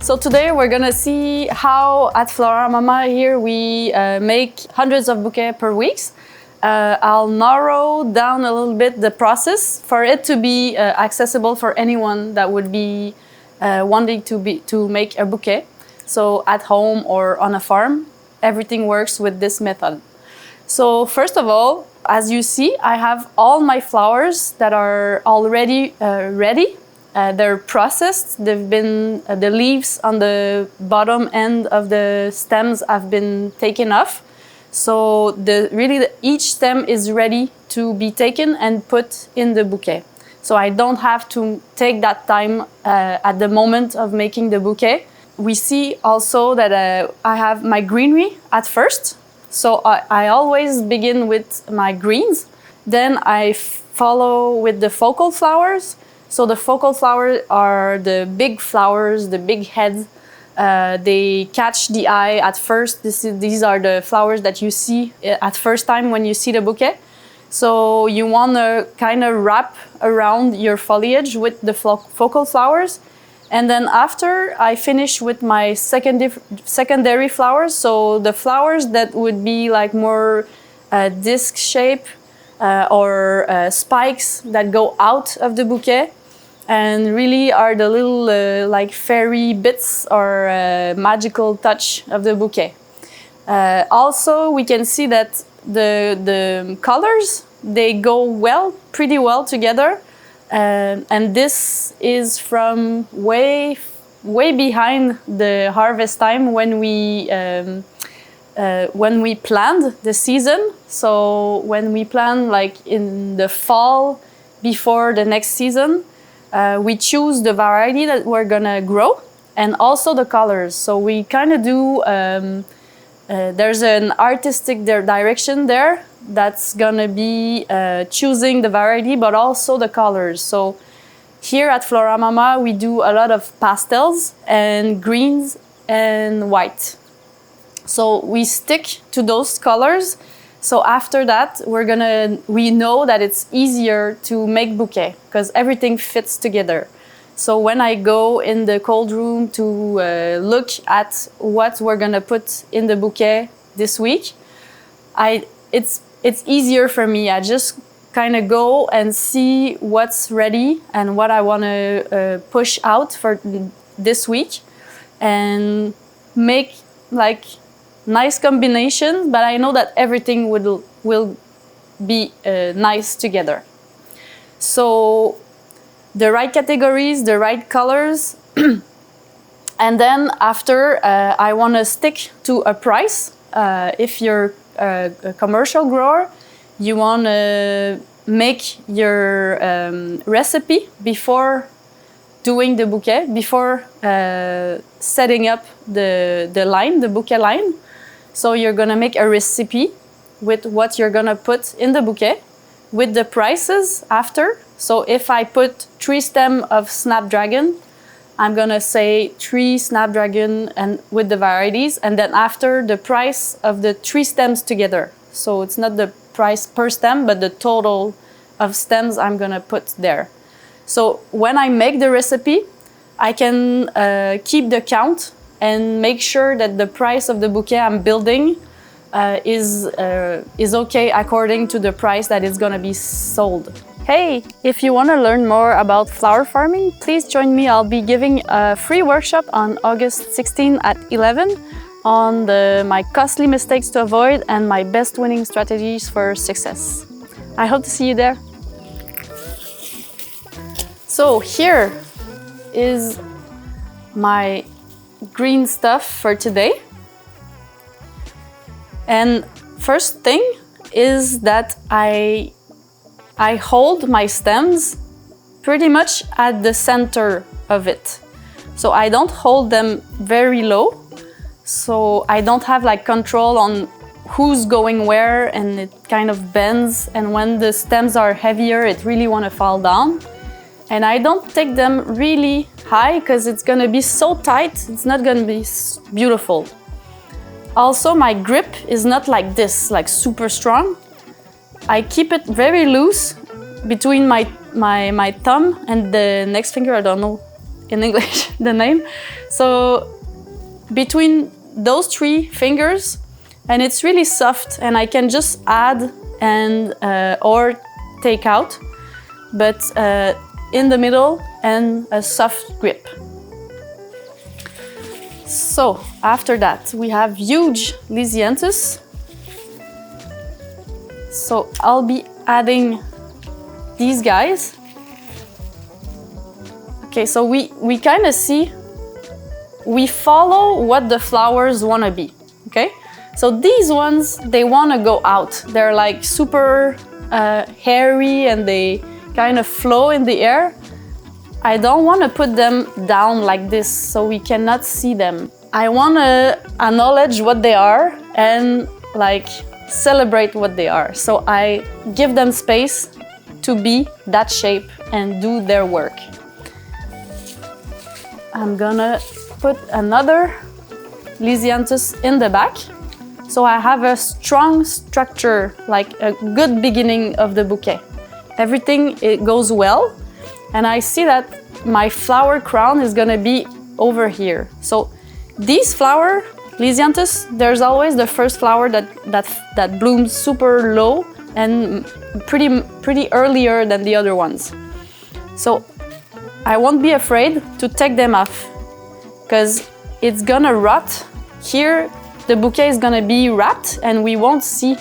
So today we're gonna see how at Floramama here we make hundreds of bouquets per week. I'll narrow down a little bit the process for it to be accessible for anyone that would be wanting to make a bouquet. So at home or on a farm, everything works with this method. So first of all, as you see, I have all my flowers that are already ready. They're processed. They've been the leaves on the bottom end of the stems have been taken off. So each stem is ready to be taken and put in the bouquet. So I don't have to take that time at the moment of making the bouquet. We see also that I have my greenery at first. So I always begin with my greens. Then I follow with the focal flowers. So the focal flowers are the big flowers, the big heads. They catch the eye at first. These are the flowers that you see at first time when you see the bouquet. So you want to kind of wrap around your foliage with the focal flowers. And then after, I finish with my secondary flowers. So the flowers that would be like more disc shape or spikes that go out of the bouquet and really are the little like fairy bits or magical touch of the bouquet. Also, we can see that the colors, they go pretty well together. And this is from way behind the harvest time when we planned the season. So when we plan like in the fall before the next season, we choose the variety that we're gonna grow and also the colors. So we kind of do, there's an artistic direction there that's gonna be choosing the variety, but also the colors. So here at Floramama, we do a lot of pastels and greens and white. So we stick to those colors. So after that, we know that it's easier to make bouquet because everything fits together. So when I go in the cold room to look at what we're gonna put in the bouquet this week, it's easier for me. I just kind of go and see what's ready and what I want to push out for this week and make like nice combinations, but I know that everything will be nice together. So the right categories, the right colors, and then after I want to stick to a price. If you're a commercial grower, you want to make your recipe before doing the bouquet, before setting up the bouquet line. So you're gonna make a recipe with what you're gonna put in the bouquet, with the prices after. So if I put 3 stems of snapdragon, I'm gonna say 3 snapdragon and with the varieties, and then after the price of the 3 stems together. So it's not the price per stem, but the total of stems I'm gonna put there. So when I make the recipe, I can keep the count and make sure that the price of the bouquet I'm building is okay according to the price that it's gonna be sold. Hey, if you want to learn more about flower farming, please join me. I'll be giving a free workshop on August 16 at 11 on my costly mistakes to avoid and my best winning strategies for success. I hope to see you there. So here is my green stuff for today. And first thing is that I hold my stems pretty much at the center of it. So I don't hold them very low. So I don't have like control on who's going where, and it kind of bends. And when the stems are heavier, it really want to fall down. And I don't take them really high because it's gonna be so tight, it's not gonna be beautiful. Also, my grip is not like this, like super strong. I keep it very loose between my thumb and the next finger. I don't know in English, the name. So between those 3 fingers, and it's really soft, and I can just add and or take out, but in the middle and a soft grip. So after that, we have huge lisianthus. So I'll be adding these guys. Okay, so we kind of see, we follow what the flowers want to be, okay? So these ones, they want to go out. They're like super hairy and they kind of flow in the air. I don't want to put them down like this so we cannot see them. I want to acknowledge what they are and like celebrate what they are. So I give them space to be that shape and do their work. I'm gonna put another lisianthus in the back. So I have a strong structure, like a good beginning of the bouquet. Everything, it goes well. And I see that my flower crown is gonna be over here. So these flower, lisianthus, there's always the first flower that blooms super low and pretty earlier than the other ones. So I won't be afraid to take them off because it's gonna rot. Here, the bouquet is gonna be wrapped and we won't see.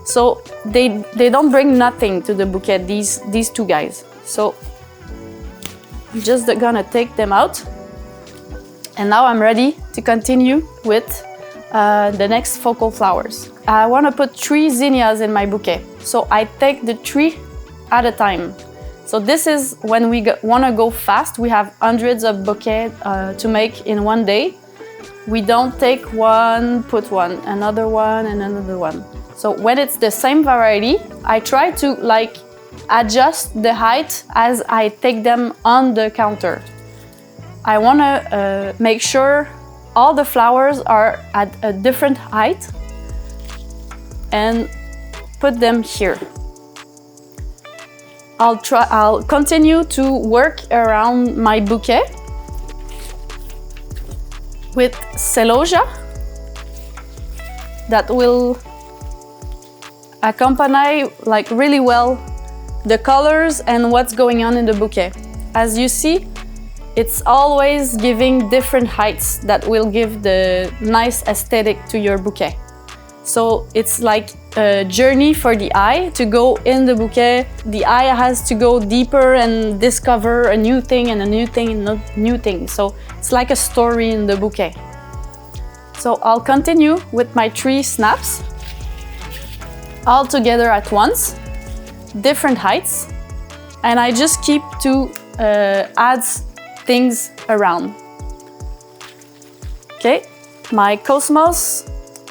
So they don't bring nothing to the bouquet, these 2 guys. So I'm just gonna take them out. And now I'm ready to continue with the next focal flowers. I wanna put 3 zinnias in my bouquet. So I take the 3 at a time. So this is when we wanna go fast. We have hundreds of bouquets to make in one day. We don't take one, put one, another one, and another one. So when it's the same variety, I try to like adjust the height as I take them on the counter. I wanna make sure all the flowers are at a different height and put them here. I'll continue to work around my bouquet with celosia that will accompany like really well the colors and what's going on in the bouquet. As you see, it's always giving different heights that will give the nice aesthetic to your bouquet. So it's like a journey for the eye to go in the bouquet. The eye has to go deeper and discover a new thing and a new thing and a new thing. So it's like a story in the bouquet. So I'll continue with my 3 snaps all together at once, different heights, and I just keep to add things around. Okay, my cosmos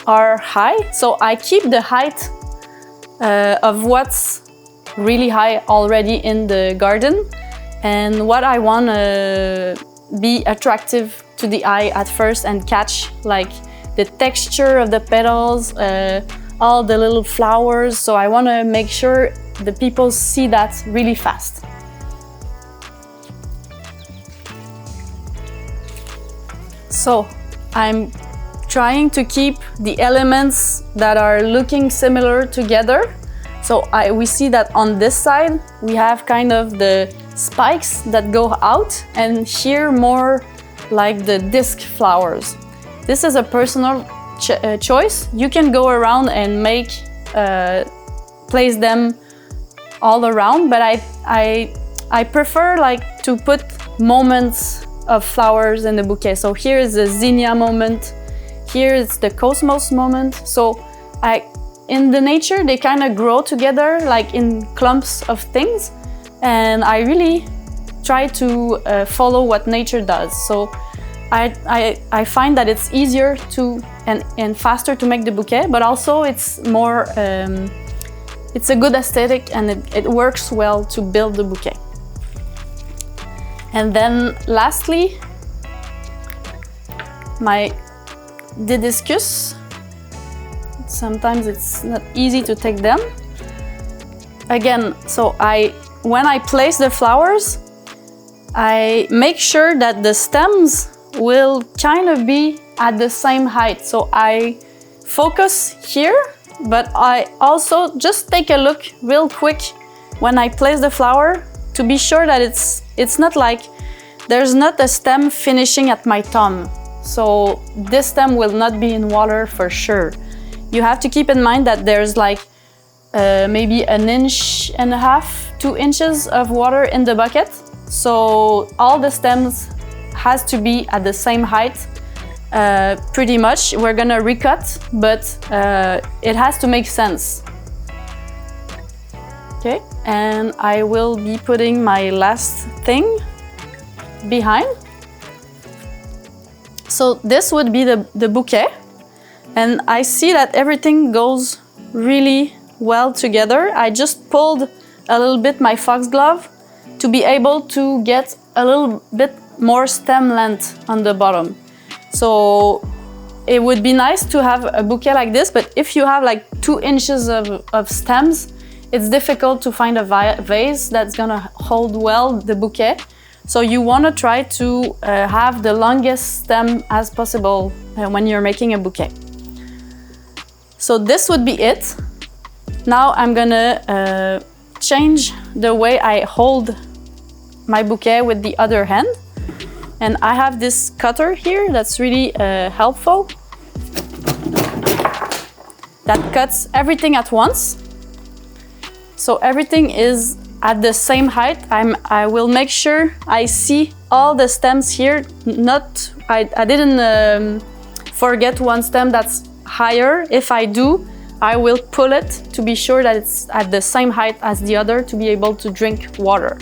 are high, so I keep the height of what's really high already in the garden and what I want to be attractive to the eye at first and catch like the texture of the petals, all the little flowers. So I want to make sure the people see that really fast. So I'm trying to keep the elements that are looking similar together. So we see that on this side we have kind of the spikes that go out, and here more like the disc flowers. This is a personal choice. You can go around and place them all around, but I prefer like to put moments of flowers in the bouquet. So here is the zinnia moment, here is the cosmos moment. So in the nature they kind of grow together like in clumps of things, and I really try to follow what nature does. So I find that it's easier to and faster to make the bouquet, but also it's more it's a good aesthetic and it works well to build the bouquet. And then lastly, my didiscus. Sometimes it's not easy to take them. Again, so when I place the flowers, I make sure that the stems will kind of be at the same height. So I focus here, but I also just take a look real quick when I place the flower to be sure that it's not like there's not a stem finishing at my thumb. So this stem will not be in water for sure. You have to keep in mind that there's like maybe 1.5 inches, 2 inches of water in the bucket. So all the stems has to be at the same height, pretty much. We're gonna recut, but it has to make sense. Okay, and I will be putting my last thing behind. So this would be the bouquet, and I see that everything goes really well together. I just pulled a little bit my foxglove to be able to get a little bit more stem length on the bottom. So it would be nice to have a bouquet like this, but if you have like 2 inches of stems, it's difficult to find a vase that's gonna hold well the bouquet. So you wanna try to have the longest stem as possible when you're making a bouquet. So this would be it. Now I'm gonna change the way I hold my bouquet with the other hand. And I have this cutter here that's really helpful. That cuts everything at once. So everything is at the same height. I will make sure I see all the stems here. I didn't forget one stem that's higher. If I do, I will pull it to be sure that it's at the same height as the other to be able to drink water.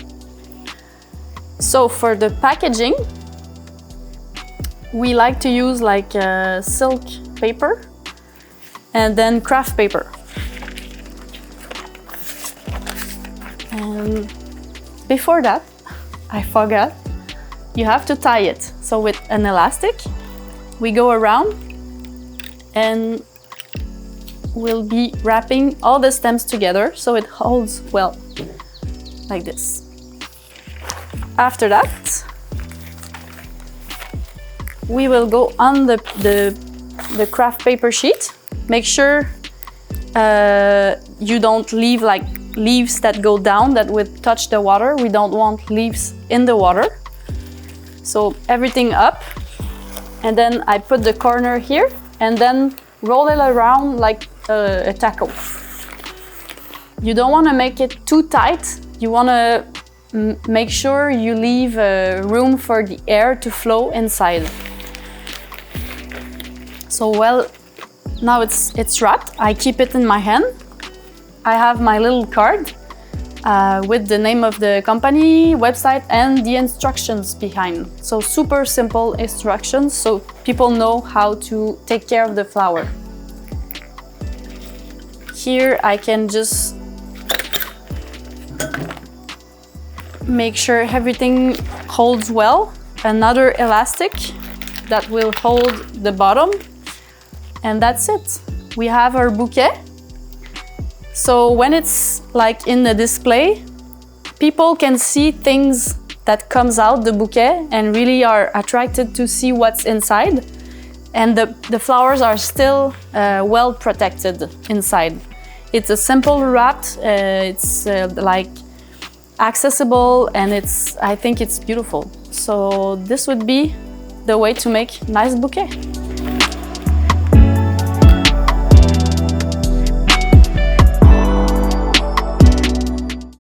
So for the packaging, we like to use like silk paper and then craft paper. And before that, I forgot, you have to tie it. So with an elastic, we go around and we'll be wrapping all the stems together so it holds well, like this. After that, we will go on the craft paper sheet. Make sure you don't leave like leaves that go down that would touch the water. We don't want leaves in the water. So everything up, and then I put the corner here and then roll it around like a taco. You don't want to make it too tight. You want to make sure you leave room for the air to flow inside. So well, now it's wrapped. I keep it in my hand. I have my little card with the name of the company, website, and the instructions behind. So super simple instructions so people know how to take care of the flower. Here I can just make sure everything holds well. Another elastic that will hold the bottom. And that's it. We have our bouquet. So when it's like in the display, people can see things that comes out the bouquet and really are attracted to see what's inside. And the flowers are still well protected inside. It's a simple wrap. It's like accessible, and I think it's beautiful. So this would be the way to make nice bouquet.